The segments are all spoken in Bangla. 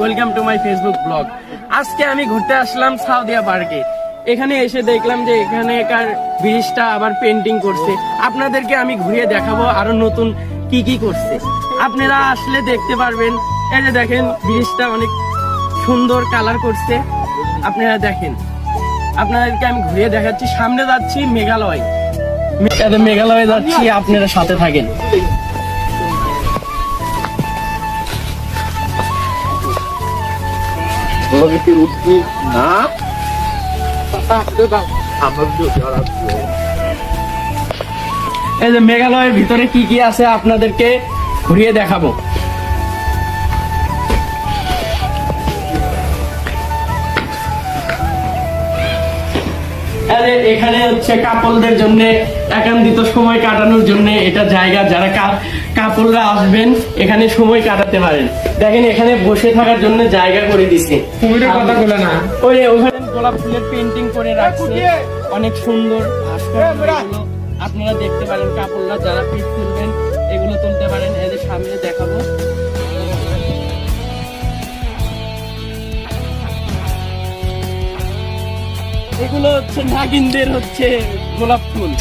Welcome to my Facebook blog. আজকে আমি ঘুরতে আসলাম সাউদিয়া পার্কে। এখানে এসে দেখলাম যে এখানেকার ব্রিজটা আবার পেন্টিং করছে। আপনাদেরকে আমি ঘুরিয়ে দেখাবো আরো নতুন কি কি করছে। আপনারা আসলে দেখতে পারবেন। এই যে দেখেন ব্রিজটা অনেক সুন্দর কালার করছে। আপনারা দেখেন, আপনাদেরকে আমি ঘুরিয়ে দেখাচ্ছি। সামনে যাচ্ছি মেঘালয়, মেঘালয়ে যাচ্ছি, আপনারা সাথে থাকেন। এই যে মেঘালয়ের ভিতরে কি কি আছে আপনাদেরকে ঘুরিয়ে দেখাবো। এখানে হচ্ছে কাপলদের জন্য একান্তিত সময় কাটানোর জন্য এটা জায়গা। যারা কাপলরা আসবেন এখানে সময় কাটাতে পারেন। দেখেন এখানে বসে থাকার জন্য জায়গা করে দিচ্ছে। কথা বলে না, ওই ওখানে গোলাপ ফুলের পেন্টিং করে রাখছে, অনেক সুন্দর ভাস্কর্য। আপনারা দেখতে পারেন, কাপড়রা যারা পিক তুলবেন এগুলো তুলতে পারেন। এদের সামনে দেখাবো। এগুলো হচ্ছে নাগিনদের হচ্ছে গোলাপ ফুল।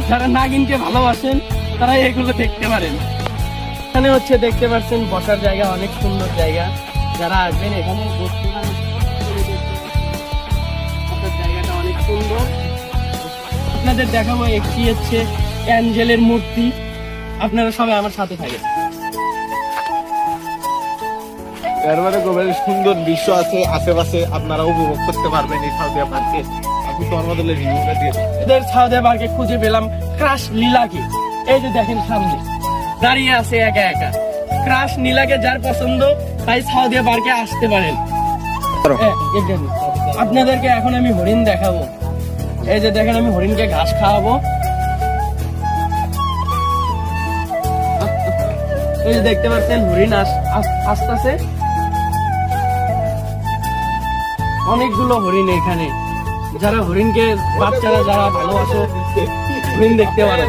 যারা নাগিনকে ভালোবাসেন তারা এগুলো দেখতে পারেন। এখানে হচ্ছে দেখতে পাচ্ছেন বসার জায়গা, অনেক সুন্দর জায়গা। যারা আসবেন এখানে বসতে পারেন। জায়গাটা অনেক সুন্দর। আপনাদের দেখাবো একটি হচ্ছে অ্যাঞ্জেলের মূর্তি। আপনারা সবাই আমার সাথে থাকেন। এর মধ্যে খুবই সুন্দর দৃশ্য আছে আশেপাশে, আপনারা উপভোগ করতে পারবেন এই সাউদিয়া পার্কে। আপনি তো আমাদের রিভিউটা দিয়ে এদের সাউদিয়া পার্কে খুঁজে পেলাম ক্রাশ লীলাকে। এই যে দেখেন সামনে দাঁড়িয়ে আছে একা একা। ক্রাশ নীলাকে যার পছন্দ তাই সাউদিয়া পার্কে আসতে পারেন। আপনাদেরকে এখন আমি হরিণ দেখাবো। এই যে দেখেন আমি হরিণকে ঘাস খাওয়াবো। এই যে দেখতে পাচ্ছেন হরিণ আসতেছে। অনেকগুলো হরিণ এখানে। যারা হরিণকে বাচ্চারা যারা ভালোবাসে হরিণ দেখতে পারে।